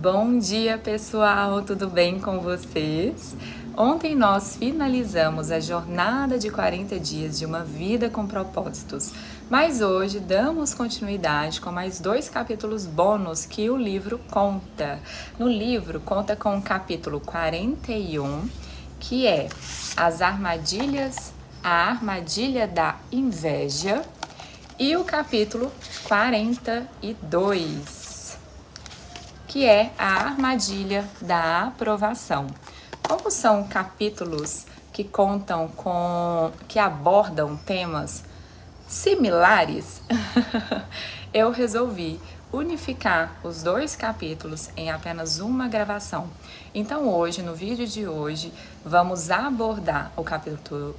Bom dia, pessoal! Tudo bem com vocês? Ontem nós finalizamos a jornada de 40 dias de uma vida com propósitos, mas hoje damos continuidade com mais 2 capítulos bônus que o livro conta. No livro conta com o capítulo 41, que é a armadilha da inveja, e o capítulo 42, que é a armadilha da aprovação. Como são capítulos que abordam temas similares, eu resolvi unificar os 2 capítulos em apenas uma gravação. Então hoje, no vídeo de hoje, vamos abordar o capítulo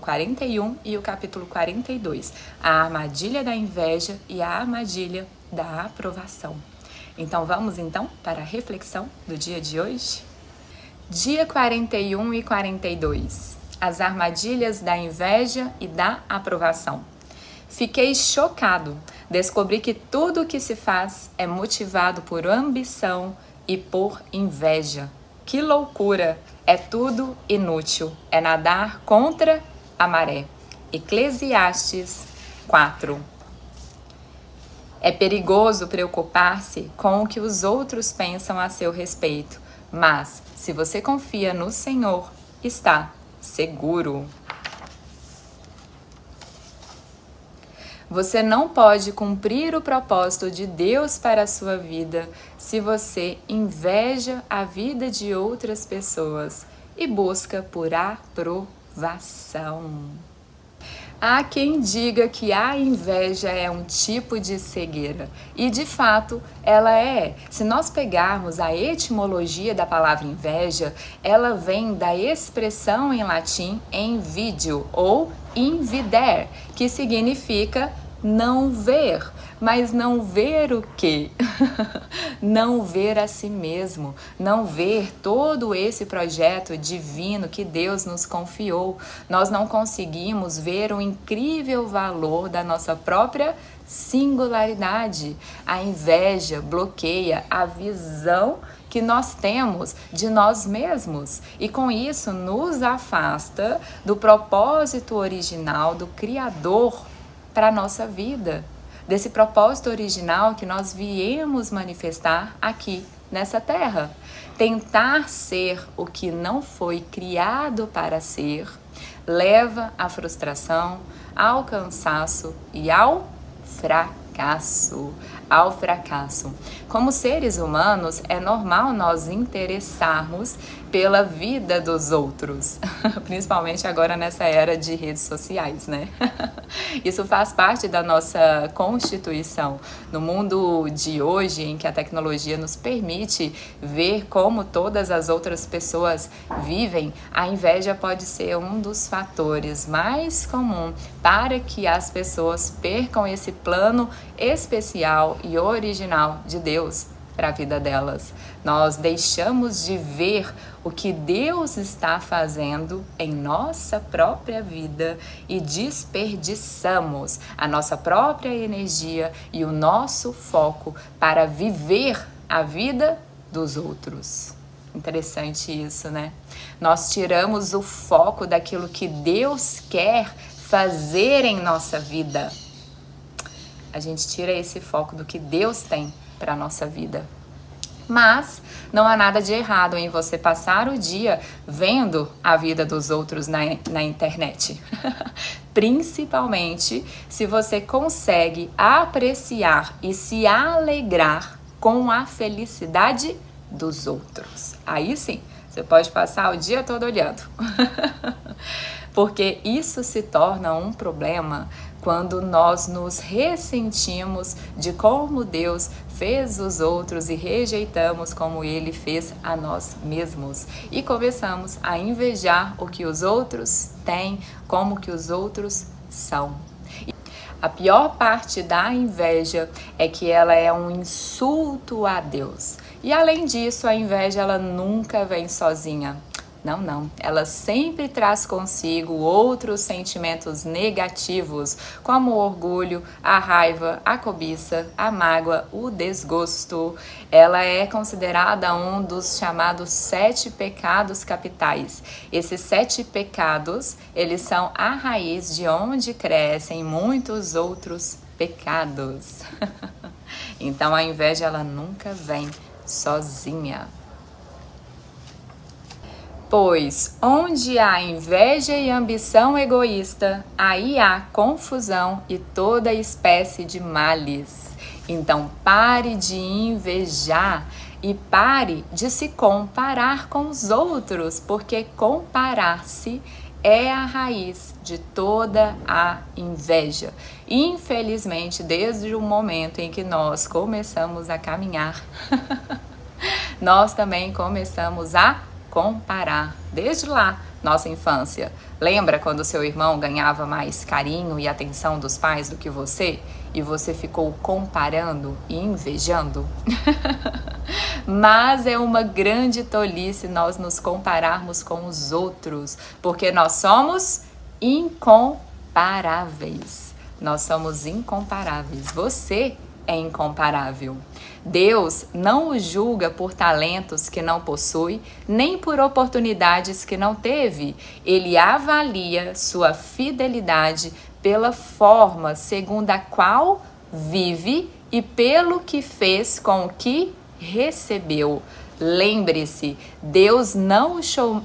41 e o capítulo 42, a armadilha da inveja e a armadilha da aprovação. Então vamos para a reflexão do dia de hoje? Dia 41 e 42. As armadilhas da inveja e da aprovação. Fiquei chocado. Descobri que tudo o que se faz é motivado por ambição e por inveja. Que loucura! É tudo inútil. É nadar contra a maré. Eclesiastes 4. É perigoso preocupar-se com o que os outros pensam a seu respeito, mas se você confia no Senhor, está seguro. Você não pode cumprir o propósito de Deus para a sua vida se você inveja a vida de outras pessoas e busca por aprovação. Há quem diga que a inveja é um tipo de cegueira, e de fato ela é. Se nós pegarmos a etimologia da palavra inveja, ela vem da expressão em latim invidio ou invider, que significa não ver. Mas não ver o quê? Não ver a si mesmo, não ver todo esse projeto divino que Deus nos confiou. Nós não conseguimos ver o incrível valor da nossa própria singularidade. A inveja bloqueia a visão que nós temos de nós mesmos e com isso nos afasta do propósito original do Criador para a nossa vida. Desse propósito original que nós viemos manifestar aqui nessa terra. Tentar ser o que não foi criado para ser leva à frustração, ao cansaço e ao fracasso. Como seres humanos, é normal nós interessarmos pela vida dos outros, principalmente agora nessa era de redes sociais, né? Isso faz parte da nossa constituição. No mundo de hoje, em que a tecnologia nos permite ver como todas as outras pessoas vivem, a inveja pode ser um dos fatores mais comuns para que as pessoas percam esse plano especial e original de Deus para a vida delas. Nós deixamos de ver o que Deus está fazendo em nossa própria vida e desperdiçamos a nossa própria energia e o nosso foco para viver a vida dos outros. Interessante isso, né? Nós tiramos o foco daquilo que Deus quer fazer em nossa vida. A gente tira esse foco do que Deus tem para a nossa vida. Mas não há nada de errado em você passar o dia vendo a vida dos outros na internet. Principalmente se você consegue apreciar e se alegrar com a felicidade dos outros. Aí sim, você pode passar o dia todo olhando. Porque isso se torna um problema quando nós nos ressentimos de como Deus fez os outros e rejeitamos como Ele fez a nós mesmos. E começamos a invejar o que os outros têm, como que os outros são. A pior parte da inveja é que ela é um insulto a Deus. E além disso, a inveja ela nunca vem sozinha. Não, não. Ela sempre traz consigo outros sentimentos negativos, como o orgulho, a raiva, a cobiça, a mágoa, o desgosto. Ela é considerada um dos chamados 7 pecados capitais. Esses 7 pecados, eles são a raiz de onde crescem muitos outros pecados. Então a inveja, ela nunca vem sozinha. Pois onde há inveja e ambição egoísta, aí há confusão e toda espécie de males. Então pare de invejar e pare de se comparar com os outros, porque comparar-se é a raiz de toda a inveja. Infelizmente, desde o momento em que nós começamos a caminhar, nós também começamos a comparar, desde lá, nossa infância. Lembra quando seu irmão ganhava mais carinho e atenção dos pais do que você? E você ficou comparando e invejando? Mas é uma grande tolice nós nos compararmos com os outros, porque nós somos incomparáveis. Nós somos incomparáveis. Você é incomparável. Deus não o julga por talentos que não possui, nem por oportunidades que não teve. Ele avalia sua fidelidade pela forma segundo a qual vive e pelo que fez com o que recebeu. Lembre-se, Deus não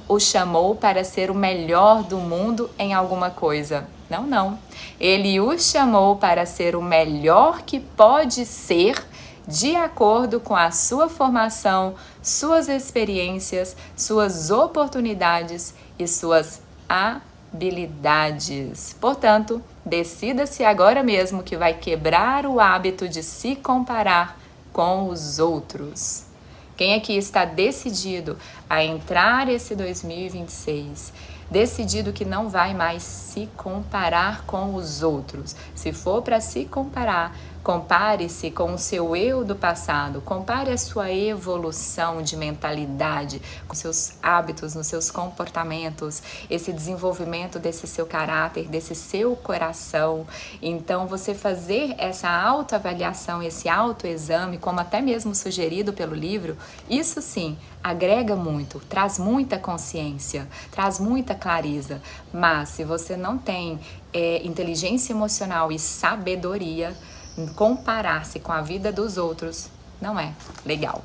o chamou para ser o melhor do mundo em alguma coisa. Não, não. Ele o chamou para ser o melhor que pode ser de acordo com a sua formação, suas experiências, suas oportunidades e suas habilidades. Portanto, decida-se agora mesmo que vai quebrar o hábito de se comparar com os outros. Quem aqui está decidido a entrar esse 2026, decidido que não vai mais se comparar com os outros? Se for para se comparar, compare-se com o seu eu do passado, compare a sua evolução de mentalidade, com seus hábitos, nos seus comportamentos, esse desenvolvimento desse seu caráter, desse seu coração. Então, você fazer essa autoavaliação, esse autoexame, como até mesmo sugerido pelo livro, isso sim, agrega muito, traz muita consciência, traz muita clareza. Mas se você não tem inteligência emocional e sabedoria, comparar-se com a vida dos outros não é legal.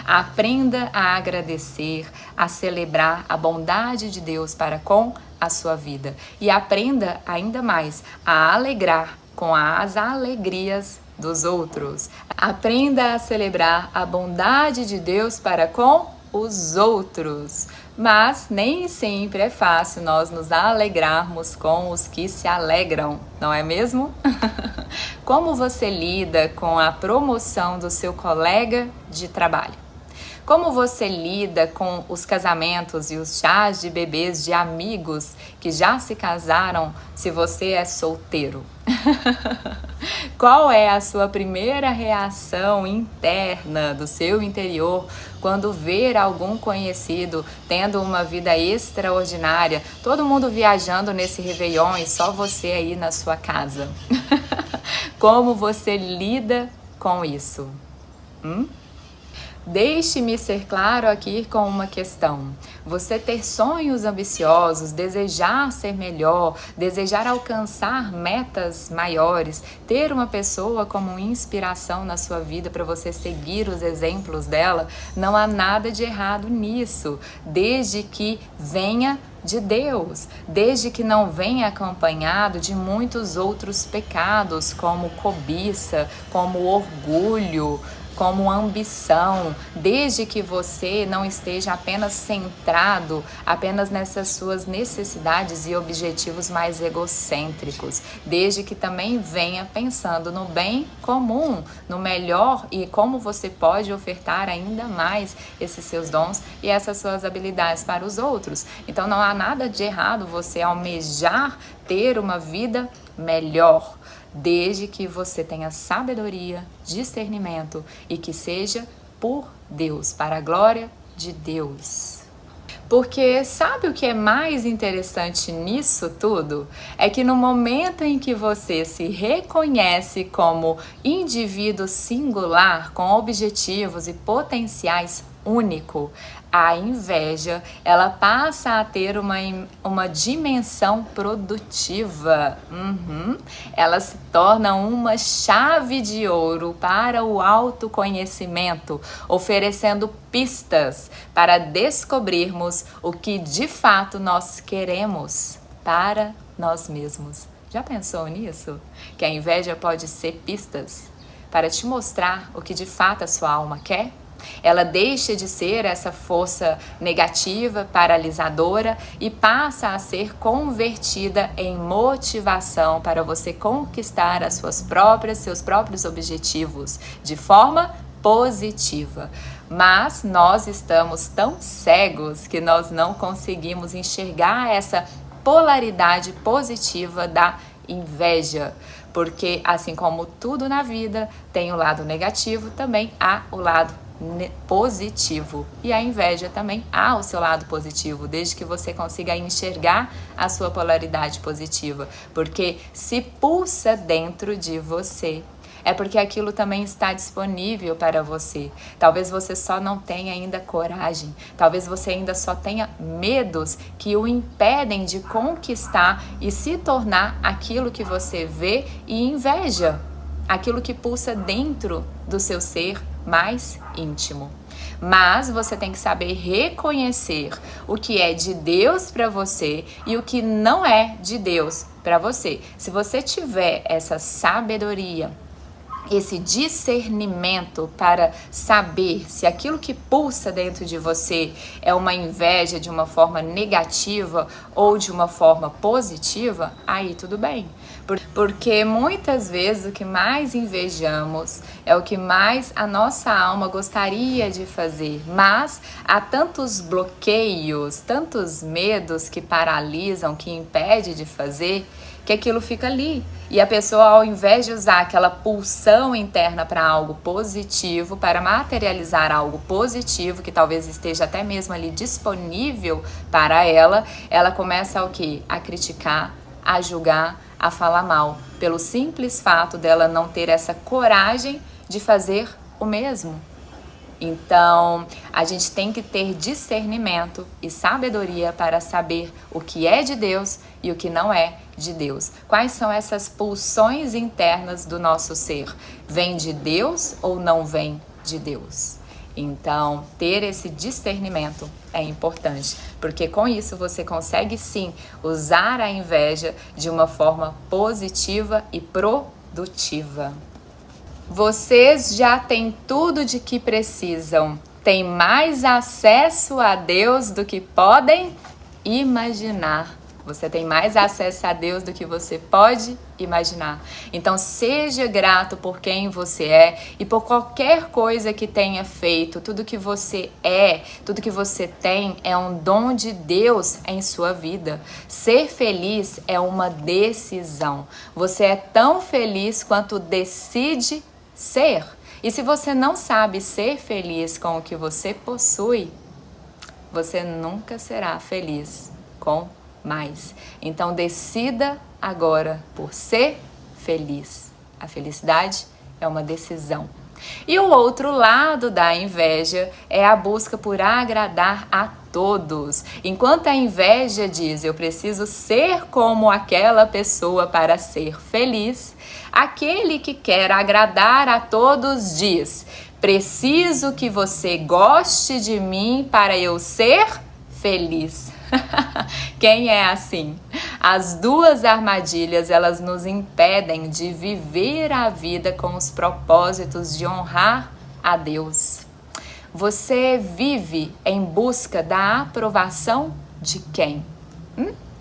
Aprenda a agradecer, a celebrar a bondade de Deus para com a sua vida. E aprenda ainda mais a alegrar com as alegrias dos outros. Aprenda a celebrar a bondade de Deus para com os outros. Mas nem sempre é fácil nós nos alegrarmos com os que se alegram, não é mesmo? Como você lida com a promoção do seu colega de trabalho? Como você lida com os casamentos e os chás de bebês de amigos que já se casaram se você é solteiro? Qual é a sua primeira reação interna do seu interior quando ver algum conhecido tendo uma vida extraordinária, todo mundo viajando nesse Réveillon e só você aí na sua casa? Como você lida com isso? Deixe-me ser claro aqui com uma questão. Você ter sonhos ambiciosos, desejar ser melhor, desejar alcançar metas maiores, ter uma pessoa como inspiração na sua vida para você seguir os exemplos dela, não há nada de errado nisso, desde que venha de Deus, desde que não venha acompanhado de muitos outros pecados, como cobiça, como orgulho, como ambição, desde que você não esteja apenas centrado apenas nessas suas necessidades e objetivos mais egocêntricos, desde que também venha pensando no bem comum, no melhor e como você pode ofertar ainda mais esses seus dons e essas suas habilidades para os outros. Então não há nada de errado você almejar ter uma vida melhor, desde que você tenha sabedoria, discernimento e que seja por Deus, para a glória de Deus. Porque sabe o que é mais interessante nisso tudo? É que no momento em que você se reconhece como indivíduo singular, com objetivos e potenciais único, a inveja, ela passa a ter uma dimensão produtiva. Ela se torna uma chave de ouro para o autoconhecimento, oferecendo pistas para descobrirmos o que de fato nós queremos para nós mesmos. Já pensou nisso? Que a inveja pode ser pistas para te mostrar o que de fato a sua alma quer? Ela deixa de ser essa força negativa, paralisadora e passa a ser convertida em motivação para você conquistar seus próprios objetivos de forma positiva. Mas nós estamos tão cegos que nós não conseguimos enxergar essa polaridade positiva da inveja. Porque assim como tudo na vida tem o lado negativo, também há o lado positivo. E a inveja também há o seu lado positivo, desde que você consiga enxergar a sua polaridade positiva. Porque se pulsa dentro de você, é porque aquilo também está disponível para você. Talvez você só não tenha ainda coragem. Talvez você ainda só tenha medos que o impedem de conquistar e se tornar aquilo que você vê e inveja. Aquilo que pulsa dentro do seu ser mais íntimo. Mas você tem que saber reconhecer o que é de Deus para você e o que não é de Deus para você. Se você tiver essa sabedoria, esse discernimento para saber se aquilo que pulsa dentro de você é uma inveja de uma forma negativa ou de uma forma positiva, aí tudo bem. Porque muitas vezes o que mais invejamos é o que mais a nossa alma gostaria de fazer, mas há tantos bloqueios, tantos medos que paralisam, que impedem de fazer, que aquilo fica ali. E a pessoa, ao invés de usar aquela pulsão interna para algo positivo, para materializar algo positivo, que talvez esteja até mesmo ali disponível para ela, ela começa o quê? A criticar, a julgar, a falar mal, pelo simples fato dela não ter essa coragem de fazer o mesmo. Então, a gente tem que ter discernimento e sabedoria para saber o que é de Deus e o que não é de Deus. Quais são essas pulsões internas do nosso ser? Vem de Deus ou não vem de Deus? Então, ter esse discernimento é importante, porque com isso você consegue sim usar a inveja de uma forma positiva e produtiva. Vocês já têm tudo de que precisam, têm mais acesso a Deus do que podem imaginar. Você tem mais acesso a Deus do que você pode imaginar. Então, seja grato por quem você é e por qualquer coisa que tenha feito. Tudo que você é, tudo que você tem é um dom de Deus em sua vida. Ser feliz é uma decisão. Você é tão feliz quanto decide ser. E se você não sabe ser feliz com o que você possui, você nunca será feliz com mais. Então decida agora por ser feliz. A felicidade é uma decisão. E o outro lado da inveja é a busca por agradar a todos. Enquanto a inveja diz, eu preciso ser como aquela pessoa para ser feliz, aquele que quer agradar a todos diz, preciso que você goste de mim para eu ser feliz. Quem é assim? As duas armadilhas, elas nos impedem de viver a vida com os propósitos de honrar a Deus. Você vive em busca da aprovação de quem?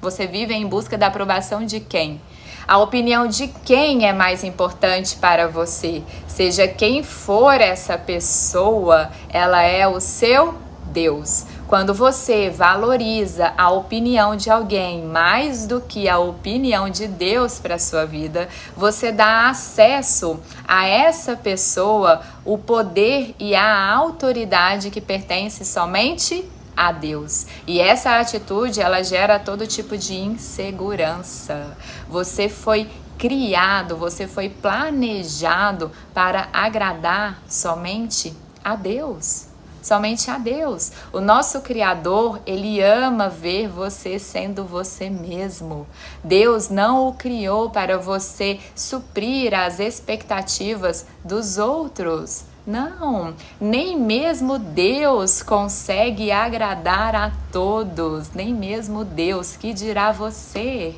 Você vive em busca da aprovação de quem? A opinião de quem é mais importante para você? Seja quem for essa pessoa, ela é o seu Deus. Quando você valoriza a opinião de alguém mais do que a opinião de Deus para a sua vida, você dá acesso a essa pessoa o poder e a autoridade que pertence somente a Deus. E essa atitude, ela gera todo tipo de insegurança. Você foi criado, você foi planejado para agradar somente a Deus. Somente a Deus. O nosso Criador, Ele ama ver você sendo você mesmo. Deus não o criou para você suprir as expectativas dos outros. Não, nem mesmo Deus consegue agradar a todos, nem mesmo Deus, que dirá você.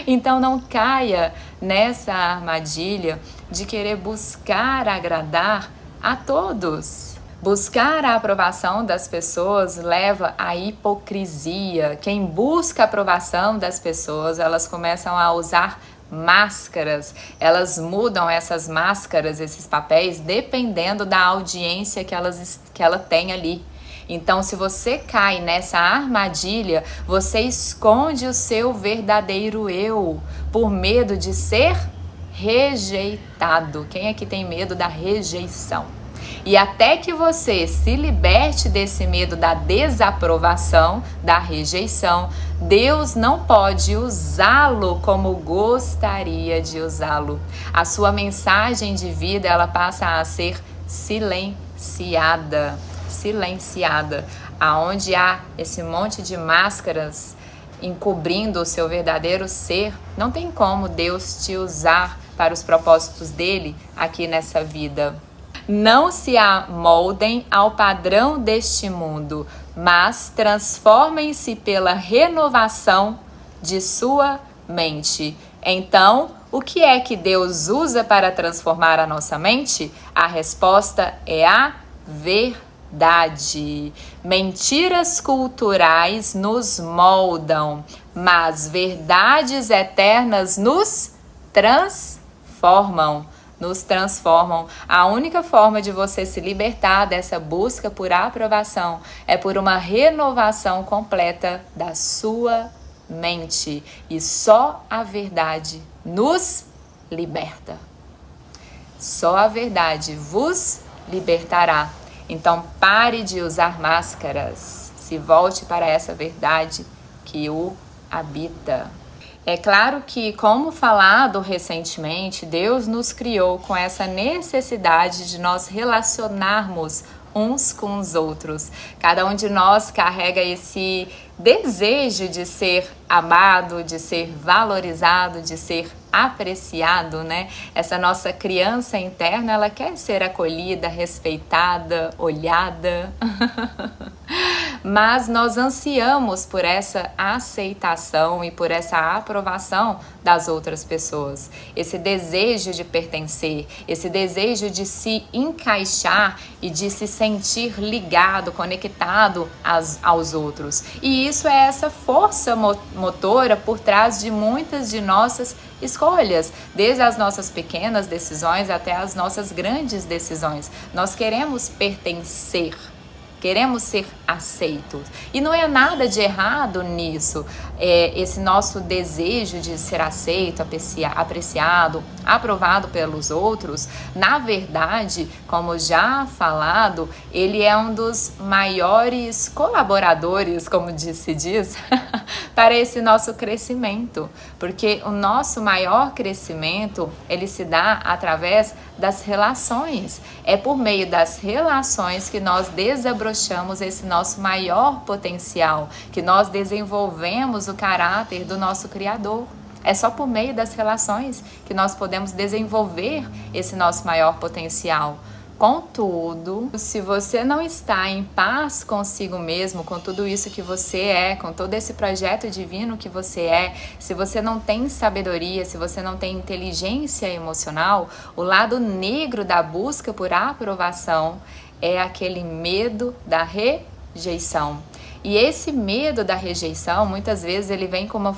Então não caia nessa armadilha de querer buscar agradar a todos. Buscar a aprovação das pessoas leva à hipocrisia. Quem busca a aprovação das pessoas, elas começam a usar máscaras. Elas mudam essas máscaras, esses papéis, dependendo da audiência que ela tem ali. Então, se você cai nessa armadilha, você esconde o seu verdadeiro eu por medo de ser rejeitado. Quem aqui tem medo da rejeição? E até que você se liberte desse medo da desaprovação, da rejeição, Deus não pode usá-lo como gostaria de usá-lo. A sua mensagem de vida, ela passa a ser silenciada. Aonde há esse monte de máscaras encobrindo o seu verdadeiro ser, não tem como Deus te usar para os propósitos dele aqui nessa vida. Não se amoldem ao padrão deste mundo, mas transformem-se pela renovação de sua mente. Então, o que é que Deus usa para transformar a nossa mente? A resposta é a verdade. Mentiras culturais nos moldam, mas verdades eternas nos transformam. A única forma de você se libertar dessa busca por aprovação é por uma renovação completa da sua mente. E só a verdade nos liberta. Só a verdade vos libertará. Então pare de usar máscaras. Se volte para essa verdade que o habita. É claro que, como falado recentemente, Deus nos criou com essa necessidade de nós relacionarmos uns com os outros. Cada um de nós carrega esse desejo de ser amado, de ser valorizado, de ser apreciado, né? Essa nossa criança interna, ela quer ser acolhida, respeitada, olhada. Mas nós ansiamos por essa aceitação e por essa aprovação das outras pessoas. Esse desejo de pertencer, esse desejo de se encaixar e de se sentir ligado, conectado aos outros. E isso é essa força motora por trás de muitas de nossas escolhas, desde as nossas pequenas decisões até as nossas grandes decisões. Nós queremos pertencer. Queremos ser aceitos. E não é nada de errado nisso. Esse nosso desejo de ser aceito, apreciado, aprovado pelos outros, na verdade, como já falado, ele é um dos maiores colaboradores, como se diz, para esse nosso crescimento. Porque o nosso maior crescimento, ele se dá através das relações. É por meio das relações que nós desabrochamos esse nosso maior potencial, que nós desenvolvemos o caráter do nosso Criador. É só por meio das relações que nós podemos desenvolver esse nosso maior potencial. Contudo, se você não está em paz consigo mesmo, com tudo isso que você é, com todo esse projeto divino que você é, se você não tem sabedoria, se você não tem inteligência emocional, o lado negro da busca por aprovação é aquele medo da rejeição. E esse medo da rejeição, muitas vezes, ele vem como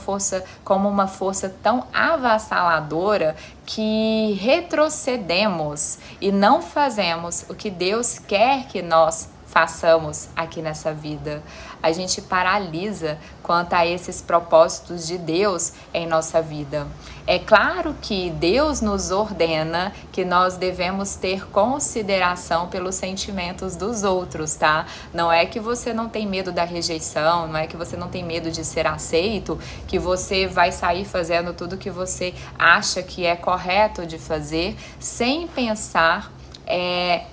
uma força tão avassaladora que retrocedemos e não fazemos o que Deus quer que nós façamos aqui nessa vida. A gente paralisa quanto a esses propósitos de Deus em nossa vida. É claro que Deus nos ordena que nós devemos ter consideração pelos sentimentos dos outros, tá? Não é que você não tem medo da rejeição, não é que você não tem medo de ser aceito, que você vai sair fazendo tudo que você acha que é correto de fazer, sem pensar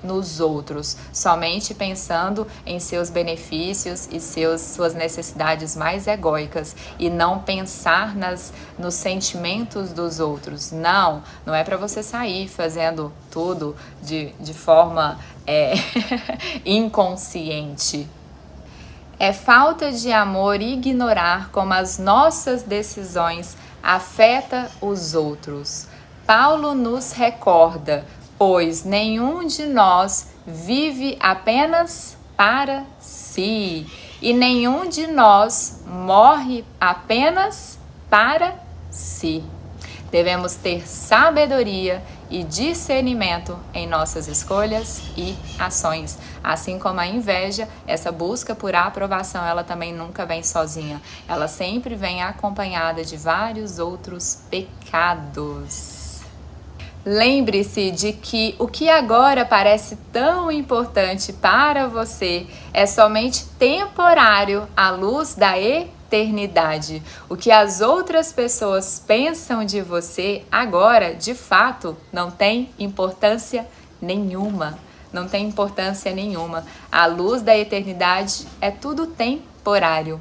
nos outros, somente pensando em seus benefícios e suas necessidades mais egóicas, e não pensar nos sentimentos dos outros. Não é para você sair fazendo tudo de forma inconsciente. É falta de amor ignorar como as nossas decisões afetam os outros. Paulo nos recorda: pois nenhum de nós vive apenas para si, e nenhum de nós morre apenas para si. Devemos ter sabedoria e discernimento em nossas escolhas e ações. Assim como a inveja, essa busca por aprovação, ela também nunca vem sozinha. Ela sempre vem acompanhada de vários outros pecados. Lembre-se de que o que agora parece tão importante para você é somente temporário à luz da eternidade. O que as outras pessoas pensam de você agora, de fato, não tem importância nenhuma. Não tem importância nenhuma. À luz da eternidade é tudo temporário.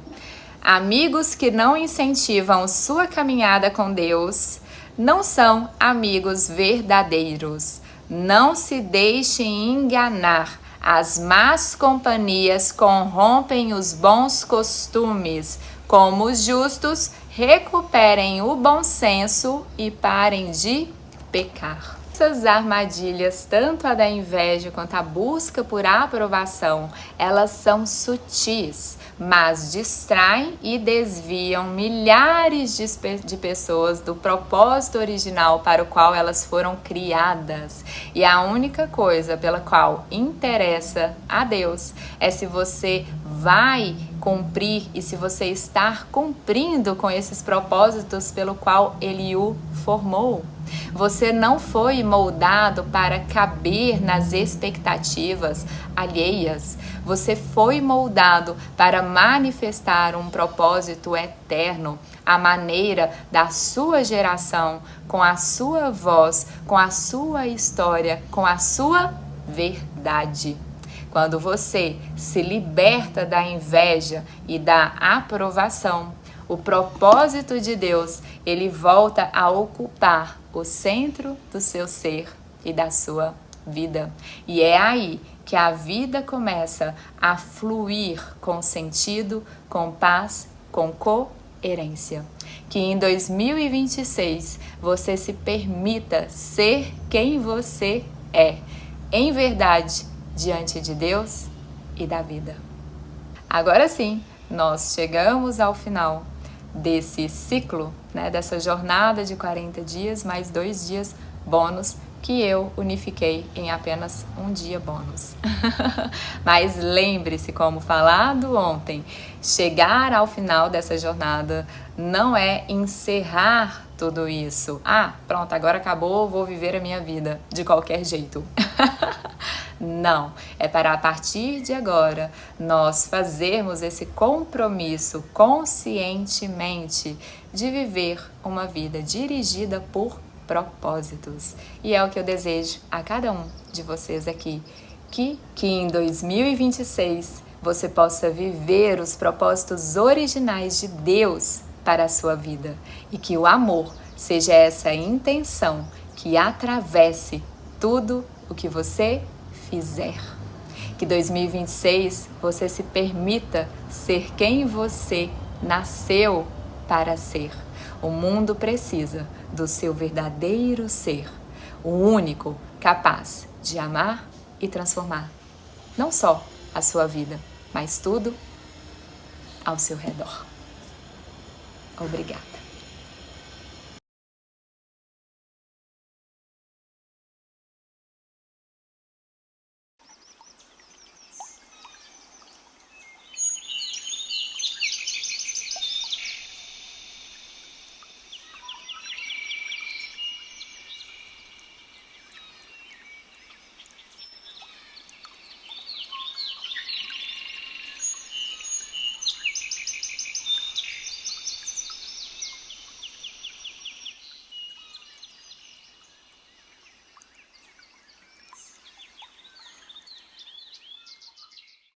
Amigos que não incentivam sua caminhada com Deus não são amigos verdadeiros. Não se deixe enganar. As más companhias corrompem os bons costumes. Como os justos, recuperem o bom senso e parem de pecar. Essas armadilhas, tanto a da inveja quanto a busca por aprovação, elas são sutis, mas distraem e desviam milhares de pessoas do propósito original para o qual elas foram criadas. E a única coisa pela qual interessa a Deus é se você vai cumprir e se você está cumprindo com esses propósitos pelo qual Ele o formou. Você não foi moldado para caber nas expectativas alheias. Você foi moldado para manifestar um propósito eterno, à maneira da sua geração, com a sua voz, com a sua história, com a sua verdade. Quando você se liberta da inveja e da aprovação, o propósito de Deus, ele volta a ocupar o centro do seu ser e da sua vida. E é aí que a vida começa a fluir com sentido, com paz, com coerência. Que em 2026 você se permita ser quem você é, em verdade, diante de Deus e da vida. Agora sim, nós chegamos ao final desse ciclo, dessa jornada de 40 dias, mais 2 dias bônus, que eu unifiquei em apenas um dia bônus. Mas lembre-se, como falado ontem, chegar ao final dessa jornada não é encerrar tudo isso. Pronto, agora acabou, vou viver a minha vida de qualquer jeito. Não, é para a partir de agora nós fazermos esse compromisso conscientemente de viver uma vida dirigida por propósitos. E é o que eu desejo a cada um de vocês aqui, que em 2026 você possa viver os propósitos originais de Deus para a sua vida e que o amor seja essa intenção que atravesse tudo o que você fizer. Que 2026 você se permita ser quem você nasceu para ser. O mundo precisa do seu verdadeiro ser, o único capaz de amar e transformar não só a sua vida, mas tudo ao seu redor. Obrigada.